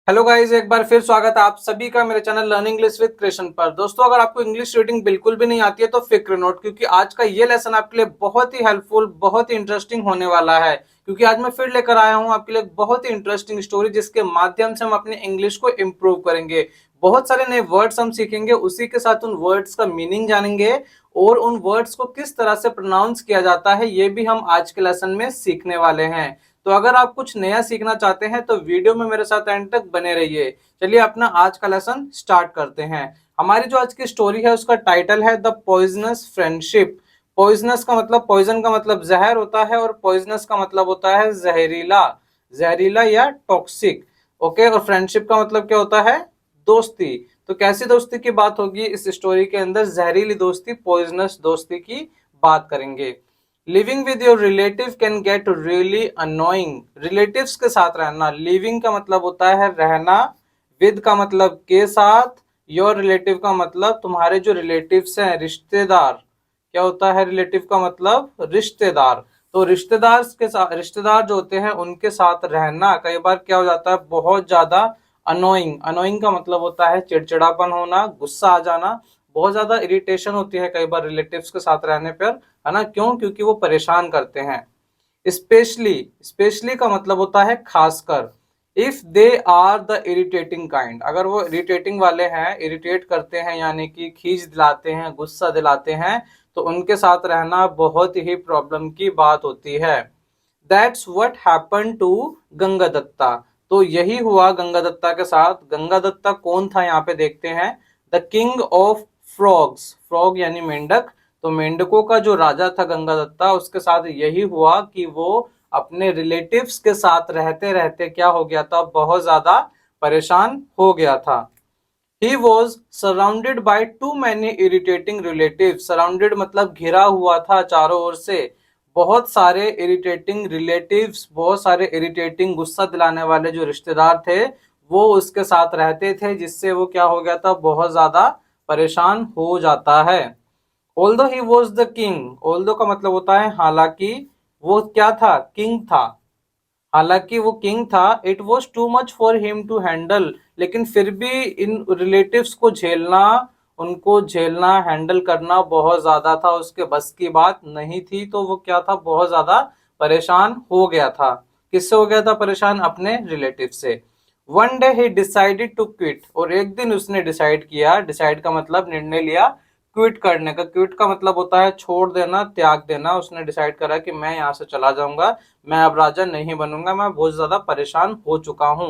Hello guys, एक बार फिर स्वागत है आप सभी का मेरे channel learning English with Krishna पर। दोस्तों, अगर आपको इंग्लिश रीडिंग बिल्कुल भी नहीं आती है तो फिक्र नोट, क्योंकि आज का ये लेसन आपके लिए बहुत ही हेल्पफुल, बहुत ही इंटरेस्टिंग होने वाला है। क्योंकि आज मैं फिर लेकर आया हूं आपके लिए एक बहुत ही इंटरेस्टिंग स्टोरी, जिसके माध्यम से हम अपनी इंग्लिश को इम्प्रूव करेंगे। बहुत सारे नए वर्ड्स हम सीखेंगे, उसी के साथ उन वर्ड्स का मीनिंग जानेंगे और उन वर्ड्स को किस तरह से प्रोनाउंस किया जाता है ये भी हम आज के लेसन में सीखने वाले हैं। तो अगर आप कुछ नया सीखना चाहते हैं तो वीडियो में मेरे साथ एंड तक बने रहिए। चलिए अपना आज का लेसन स्टार्ट करते हैं। हमारी जो आज की स्टोरी है उसका टाइटल है द पॉइजनस फ्रेंडशिप। पॉइजनस का मतलब, पॉइजन का मतलब जहर होता है और पॉइजनस का मतलब होता है जहरीला, जहरीला या टॉक्सिक। ओके, और फ्रेंडशिप का मतलब क्या होता है? दोस्ती। तो कैसी दोस्ती की बात होगी इस स्टोरी के अंदर? जहरीली दोस्ती, पॉइजनस दोस्ती की बात करेंगे। Living with your relative can get really annoying. Relatives के साथ रहना, लिविंग का मतलब होता है रहना, विद का मतलब के साथ, योर रिलेटिव का मतलब तुम्हारे जो रिलेटिव्स हैं, रिश्तेदार। क्या होता है रिलेटिव का मतलब? रिश्तेदार। तो रिश्तेदार के साथ, रिश्तेदार जो होते हैं उनके साथ रहना कई बार क्या हो जाता है? बहुत ज्यादा अनोइंग। अनोइंग का मतलब होता है चिड़चिड़ापन होना, गुस्सा आ जाना, बहुत ज्यादा इरिटेशन होती है कई बार रिलेटिव्स के साथ रहने पर, है ना? क्यों? क्योंकि वो परेशान करते हैं। स्पेशली, स्पेशली का मतलब होता है खासकर। If they are the irritating kind, अगर वो इरिटेटिंग वाले हैं, इरिटेट करते हैं यानी कि खींच दिलाते हैं, गुस्सा दिलाते हैं, तो उनके साथ रहना बहुत ही प्रॉब्लम की बात होती है। That's what happen to Gangadatta. तो यही हुआ गंगादत्ता के साथ। गंगादत्ता कौन था यहाँ पे देखते हैं। The king of frogs, frog यानी मेंढक। तो मेंढकों का जो राजा था गंगादत्ता, उसके साथ यही हुआ कि वो अपने रिलेटिव्स के साथ रहते रहते क्या हो गया था? बहुत ज्यादा परेशान हो गया था। He was surrounded by too many irritating relatives. Surrounded मतलब घिरा हुआ था चारों ओर से, बहुत सारे इरिटेटिंग रिलेटिव्स, बहुत सारे इरिटेटिंग गुस्सा दिलाने वाले जो रिश्तेदार थे वो उसके साथ रहते थे, जिससे वो क्या हो गया था? बहुत ज्यादा परेशान हो जाता है। Although he was the king, although का मतलब होता है हालांकि, वो क्या था? किंग था। हालांकि वो किंग था, it was too much for him to handle, लेकिन फिर भी इन रिलेटिव्स को झेलना, उनको झेलना, हैंडल करना बहुत ज्यादा था, उसके बस की बात नहीं थी। तो वो क्या था? बहुत ज्यादा परेशान हो गया था। किससे हो गया था परेशान? अपने रिलेटिव से। One day he decided to quit, और एक दिन उसने डिसाइड किया, डिसाइड का मतलब निर्णय लिया, क्विट करने का। क्विट का मतलब होता है छोड़ देना, त्याग देना। उसने डिसाइड करा कि मैं यहाँ से चला जाऊंगा, मैं अब राजा नहीं बनूंगा, मैं बहुत ज्यादा परेशान हो चुका हूँ।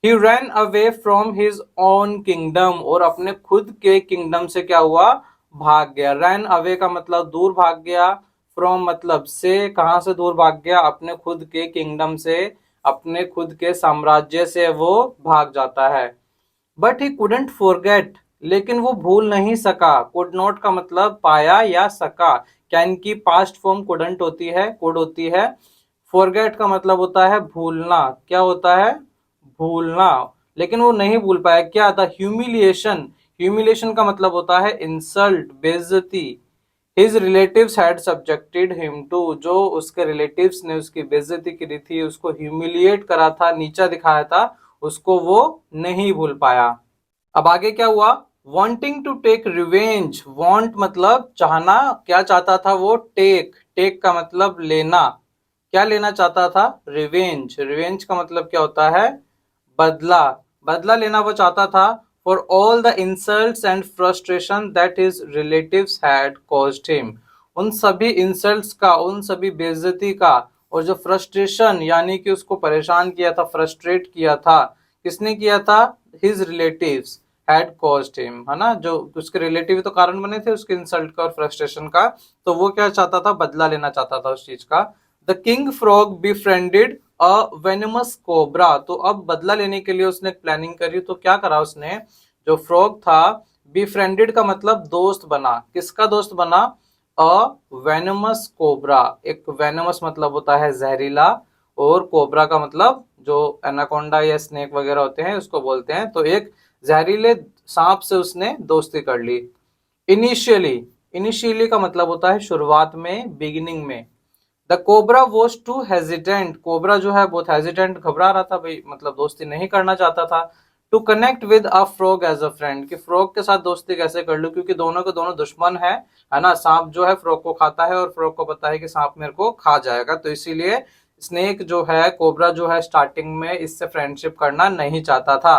He ran away from his own kingdom, और अपने खुद के किंगडम से क्या हुआ? भाग गया। रैन अवे का मतलब दूर भाग गया, फ्रॉम मतलब से, कहां से दूर भाग गया? अपने खुद के किंगडम से, अपने खुद के साम्राज्य से वो भाग जाता है। बट ही कुडंट फॉरगेट, लेकिन वो भूल नहीं सका। कुड नॉट का मतलब पाया या सका, कैन की पास्ट फॉर्म कुडंट होती है, कुड होती है। फॉरगेट का मतलब होता है भूलना। क्या होता है? भूलना। लेकिन वो नहीं भूल पाया। क्या था? ह्यूमिलिएशन। ह्यूमिलिएशन का मतलब होता है इंसल्ट, बेइज्जती। His relatives had subjected him to, जो उसके रिलेटिव्स ने उसकी बेइज्जती करी थी, उसको ह्यूमिलिएट करा था, नीचा दिखाया था, उसको वो नहीं भूल पाया। अब आगे क्या हुआ? Wanting to take revenge. Want मतलब चाहना, क्या चाहता था वो? टेक, टेक का मतलब लेना। क्या लेना चाहता था? रिवेंज। रिवेंज का मतलब क्या होता है? बदला। बदला लेना वो चाहता था। For all the insults and frustration that his relatives had caused him, उन सभी इंसल्ट्स का, उन सभी बेइज्जती का, और जो फ्रस्ट्रेशन यानी कि उसको परेशान किया था, फ्रस्ट्रेट किया था, किसने किया था? His relatives had caused him, है ना? जो उसके रिलेटिव तो कारण बने थे उसके इंसल्ट का और फ्रस्ट्रेशन का। तो वो क्या चाहता था? बदला लेना चाहता था उस चीज का। The king frog befriended a venomous cobra, तो अब बदला लेने के लिए उसने प्लानिंग करी। तो क्या करा उसने? जो फ्रॉग था, बिफ्रेंडेड का मतलब दोस्त बना। किसका दोस्त बना? अ वेनमस कोबरा। एक वेनमस मतलब होता है जहरीला, और कोबरा का मतलब जो एनाकोंडा या स्नेक वगैरह होते हैं उसको बोलते हैं। तो एक जहरीले सांप से उसने दोस्ती कर ली। इनिशियली, इनिशियली का मतलब होता है शुरुआत में, बिगिनिंग में। The cobra was too hesitant, cobra जो है बहुत हेजिटेंट, घबरा रहा था भाई, मतलब दोस्ती नहीं करना चाहता था। To connect with a frog as a friend, कि फ्रॉग के साथ दोस्ती कैसे कर लूं, क्योंकि दोनों के दोनों दुश्मन है ना। सांप जो है फ्रॉग को खाता है और फ्रॉग को पता है कि सांप मेरे को खा जाएगा, तो इसीलिए स्नेक जो है, कोबरा जो है, स्टार्टिंग में इससे फ्रेंडशिप करना नहीं चाहता था।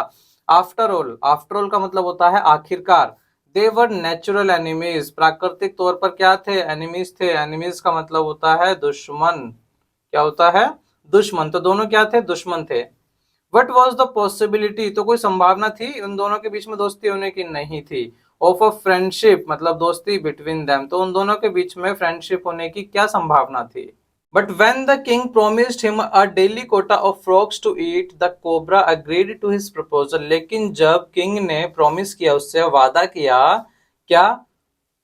आफ्टर ऑल का मतलब होता है आखिरकार। दे वर नेचुरल एनिमीज, प्राकृतिक तौर पर क्या थे, एनिमीज थे। एनिमीज का मतलब होता है दुश्मन। क्या होता है, दुश्मन। तो दोनों क्या थे, दुश्मन थे। वट वॉज द पॉसिबिलिटी, तो कोई संभावना थी उन दोनों के बीच में दोस्ती होने की, नहीं थी। ऑफ अ फ्रेंडशिप, मतलब दोस्ती बिटवीन देम, तो उन दोनों के बीच में फ्रेंडशिप होने की क्या संभावना थी। But when the king promised him a daily quota of frogs to eat, the cobra agreed to his proposal. लेकिन जब किंग ने प्रॉमिस किया, उससे वादा किया, क्या,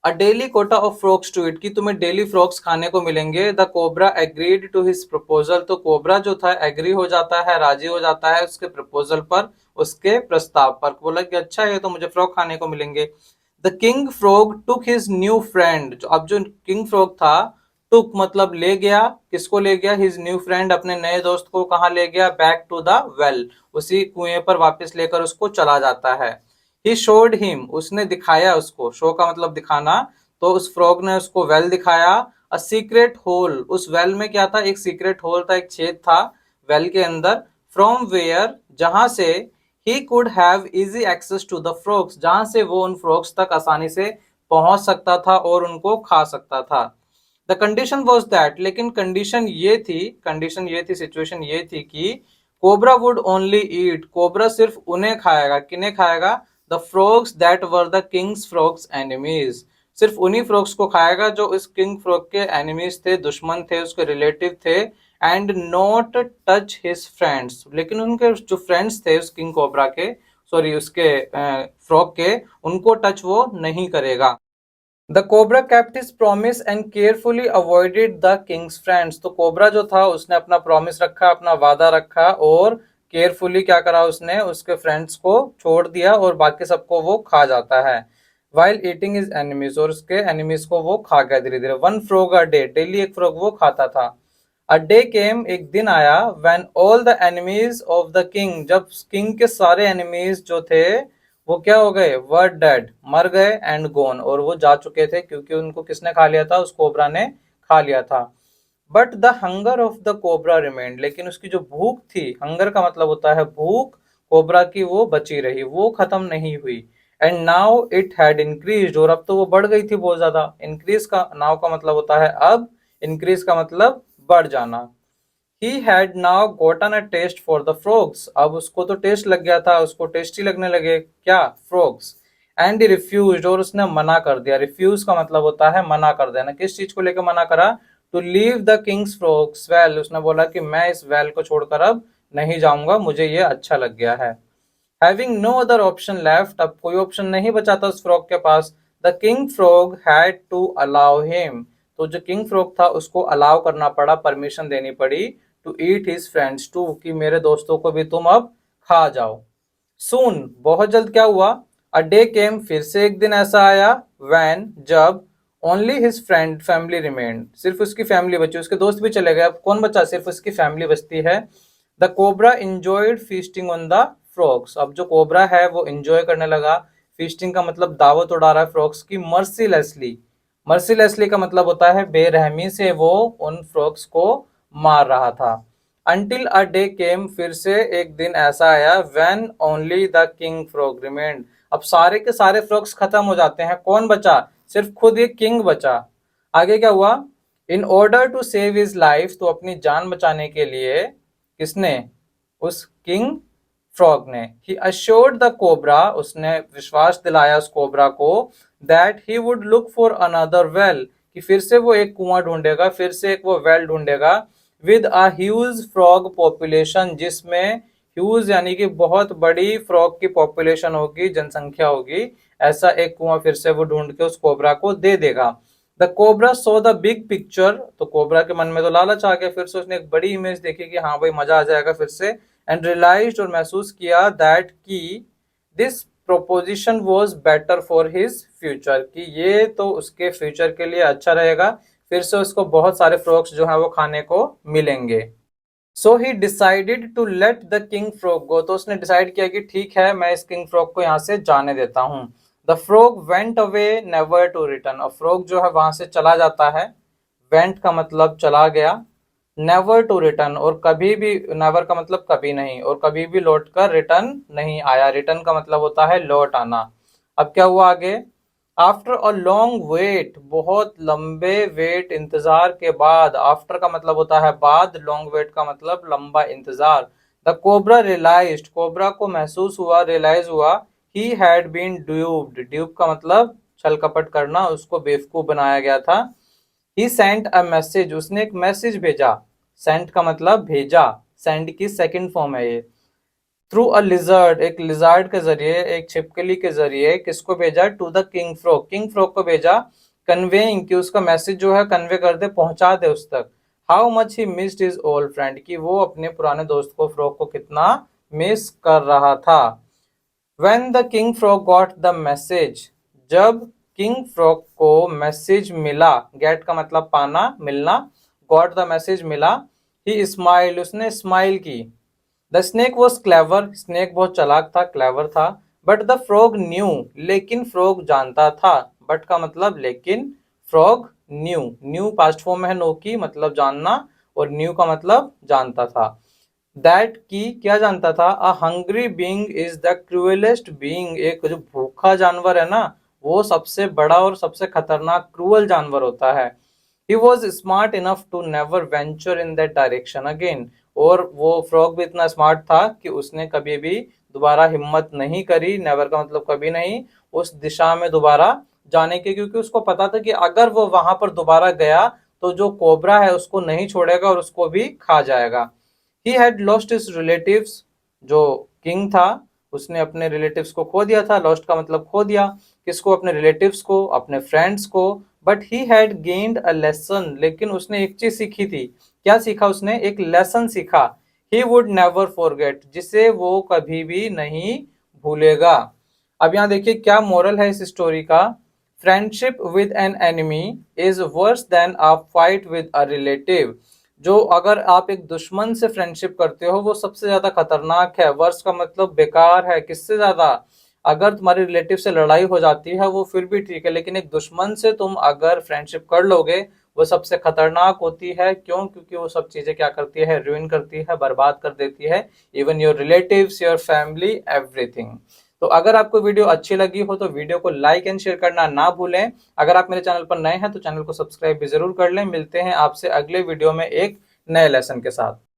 a daily quota of frogs to it, कि तुम्हें डेली फ्रॉग्स खाने को मिलेंगे। The cobra agreed to his proposal, तो कोबरा जो था एग्री हो जाता है, राजी हो जाता है उसके प्रपोजल पर, उसके प्रस्ताव पर। बोला कि अच्छा है, तो मुझे फ्रॉग खाने को मिलेंगे। The king frog took his new friend, अब जो किंग फ्रॉग था, टुक मतलब ले गया, किसको ले गया, हिज न्यू फ्रेंड, अपने नए दोस्त को कहाँ ले गया, बैक टू द वेल, उसी कुएं पर वापस लेकर उसको चला जाता है। ही शोड हिम, उसने दिखाया उसको, शो का मतलब दिखाना, तो उस फ्रॉग ने उसको वेल दिखाया। अ सीक्रेट होल, उस वेल में क्या था, एक सीक्रेट होल था, एक छेद था वेल के अंदर। फ्रॉम वेयर, जहां से, he could have easy access to the frogs, जहां से वो उन फ्रॉग्स तक आसानी से पहुंच सकता था और उनको खा सकता था। द कंडीशन वॉज दैट, लेकिन कंडीशन ये थी, सिचुएशन ये थी कि cobra would only eat, cobra सिर्फ उन्हें खाएगा, किन्हें खाएगा, the frogs that were the king's frogs enemies, सिर्फ उन्हीं फ्रॉग्स को खाएगा जो इस किंग फ्रॉग के एनिमीज थे, दुश्मन थे, उसके रिलेटिव थे। And not touch his friends, लेकिन उनके जो फ्रेंड्स थे उस किंग कोबरा के, सॉरी उसके फ्रॉग के, उनको टच वो नहीं करेगा। The cobra kept his promise and carefully avoided the Kings friends, तो कोबरा जो था उसने अपना प्रॉमिस रखा, अपना वादा रखा, और केयरफुली क्या करा उसने, उसके फ्रेंड्स को छोड़ दिया और बाकी सबको वो खा जाता है। वाइल ईटिंग हिज एनिमीज, और उसके एनिमीज को वो खा गया धीरे धीरे। One frog a day, daily एक फ्रॉग वो खाता था। अ डे केम, एक दिन आया, when all the enemies of the king, जब किंग के सारे एनिमीज जो थे वो क्या हो गए, वर डेड, मर गए, एंड गोन, और वो जा चुके थे, क्योंकि उनको किसने खा लिया था, उस कोबरा ने खा लिया था। But the hunger of the cobra remained, लेकिन उसकी जो भूख थी, हंगर का मतलब होता है भूख, कोबरा की वो बची रही, वो खत्म नहीं हुई। And now it had increase, और अब तो वो बढ़ गई थी बहुत ज्यादा। इंक्रीज का, नाउ का मतलब होता है अब, इंक्रीज का मतलब बढ़ जाना। He had now gotten a taste for the frogs, अब उसको तो टेस्ट लग गया था, उसको टेस्टी लगने लगे क्या, फ्रॉग्स। एंड ही रिफ्यूज, और उसने मना कर दिया। रिफ्यूज का मतलब होता है मना कर देना, किस चीज को लेकर मना करा, to leave the king's frogs well, उसने बोला कि मैं इस वेल को छोड़कर अब नहीं जाऊंगा, मुझे ये अच्छा लग गया है। Having no other option left, अब कोई ऑप्शन नहीं बचा था उस फ्रॉग के पास। The king frog had to allow him, तो जो किंग फ्रॉग था उसको अलाउ करना पड़ा, परमिशन देनी पड़ी, to eat his friends too, कि मेरे दोस्तों को भी तुम अब खा जाओ। सून, बहुत जल्द क्या हुआ, अ डे केम, फिर से एक दिन ऐसा आया, वैन, जब, only his friend family remained, सिर्फ उसकी फैमिली बची, उसके दोस्त भी चले गए, अब कौन बचा, सिर्फ उसकी फैमिली बचती है। The cobra enjoyed feasting on the frogs, अब जो कोबरा है वो इंजॉय करने लगा, फीस्टिंग का मतलब दावत उड़ा रहा है फ्रॉग्स की, मर्सीलेसली, मर्सीलेसली का मतलब होता है बेरहमी से वो उन फ्रॉग्स को मार रहा था। अंटिल अ डे केम, फिर से एक दिन ऐसा आया, when only the king frog remained, अब सारे के सारे फ्रॉग्स खत्म हो जाते हैं, कौन बचा, सिर्फ खुद ये किंग बचा। आगे क्या हुआ, in order to save his life, तो अपनी जान बचाने के लिए, किसने, उस किंग फ्रॉग ने, ही अश्योर्ड द कोबरा, उसने विश्वास दिलाया उस कोबरा को, that he would look for another well, कि फिर से वो एक कुआं ढूंढेगा, फिर से एक वो वेल ढूंढेगा, with a huge frog population, जिसमें ह्यूज यानी कि बहुत बड़ी फ्रॉग की पॉपुलेशन होगी, जनसंख्या होगी, ऐसा एक कुआं फिर से वो ढूंढ के उस कोबरा को दे देगा। The cobra so the big picture, तो कोबरा के मन में तो लालच आ गया, फिर से उसने एक बड़ी इमेज देखी कि हाँ भाई मजा आ जाएगा फिर से। एंड रियलाइज्ड, और महसूस किया, दैट की this proposition was better for his future, कि ये तो उसके फ्यूचर के लिए अच्छा रहेगा, फिर से उसको बहुत सारे फ्रॉग्स जो है वो खाने को मिलेंगे। So he decided to let the king frog go, तो उसने डिसाइड किया कि ठीक है मैं इस किंग फ्रॉग को यहाँ से जाने देता हूँ। The frog went away never to return, और फ्रॉग जो है वहां से चला जाता है। वेंट का मतलब चला गया, नेवर टू रिटर्न और कभी भी, नेवर का मतलब कभी नहीं, और कभी भी लौट कर रिटर्न नहीं आया। रिटर्न का मतलब होता है लौट आना। अब क्या हुआ आगे, आफ्टर अ लॉन्ग वेट, बहुत लंबे वेट इंतजार के बाद, आफ्टर का मतलब होता है बाद, लॉन्ग वेट का मतलब लंबा इंतजार। द कोबरा रियलाइज्ड, कोबरा को महसूस हुआ, रियलाइज हुआ, he had been dubbed, dupe का मतलब छल कपट करना, उसको बेवकूफ बनाया गया था। ही सेंट अ मैसेज, उसने एक मैसेज भेजा, सेंट का मतलब भेजा, सेंड की सेकंड फॉर्म है ये। थ्रू अ लिजर्ड, एक लिजर्ड के जरिए, एक छिपकली के जरिए, किसको भेजा, to the king frog, king frog को भेजा, कन्वेइंग कि उसका मैसेज जो है कन्वे कर दे, पहुंचा दे उस तक। How much he missed his old friend, कि वो अपने पुराने दोस्त को, फ्रॉग को कितना मिस कर रहा था। When the king frog got the message, जब किंग फ्रॉग को मैसेज मिला, गेट का मतलब पाना, मिलना, गॉट द मैसेज मिला, ही स्माइल, उसने स्माइल की। The snake was clever, snake बहुत चालाक था, क्लेवर था। बट द फ्रॉग न्यू, लेकिन फ्रॉग जानता था, बट का मतलब लेकिन, frog new, new past form में है नो की, मतलब जानना, और न्यू का मतलब जानता था। दैट की क्या जानता था, a hungry being is the cruellest being, एक जो भूखा जानवर है ना, वो सबसे बड़ा और सबसे खतरनाक क्रूअल जानवर होता है। He was smart enough to never venture in that direction again, और वो फ्रॉग भी इतना स्मार्ट था कि उसने कभी भी दोबारा हिम्मत नहीं करी, नेवर का मतलब कभी नहीं, उस दिशा में दोबारा जाने की, क्योंकि उसको पता था कि अगर वो वहां पर दोबारा गया तो जो कोबरा है उसको नहीं छोड़ेगा और उसको भी खा जाएगा। He had lost his relatives, जो किंग था उसने अपने रिलेटिव्स को खो दिया था, लॉस्ट का मतलब खो दिया, किसको, अपने रिलेटिव्स को, अपने फ्रेंड्स को। But he had gained a lesson, लेकिन उसने एक चीज सीखी थी, क्या सीखा उसने, एक लेसन सीखा। ही वुड नेवर फॉरगेट, जिसे वो कभी भी नहीं भूलेगा। अब यहाँ देखिए क्या मोरल है इस स्टोरी का, friendship with an enemy is worse than a fight with a relative, जो अगर आप एक दुश्मन से फ्रेंडशिप करते हो वो सबसे ज्यादा खतरनाक है। वर्स का मतलब बेकार है, किससे ज्यादा, अगर तुम्हारे रिलेटिव से लड़ाई हो जाती है वो फिर भी ठीक है, लेकिन एक दुश्मन से तुम अगर फ्रेंडशिप कर लोगे वो सबसे खतरनाक होती है। क्यों, क्योंकि वो सब चीजें क्या करती है, रुइन करती है, बर्बाद कर देती है, even your relatives, your family, everything. तो अगर आपको वीडियो अच्छी लगी हो तो वीडियो को लाइक एंड शेयर करना ना भूलें। अगर आप मेरे चैनल पर नए हैं तो चैनल को सब्सक्राइब भी जरूर कर लें। मिलते हैं आपसे अगले वीडियो में एक नए लेसन के साथ।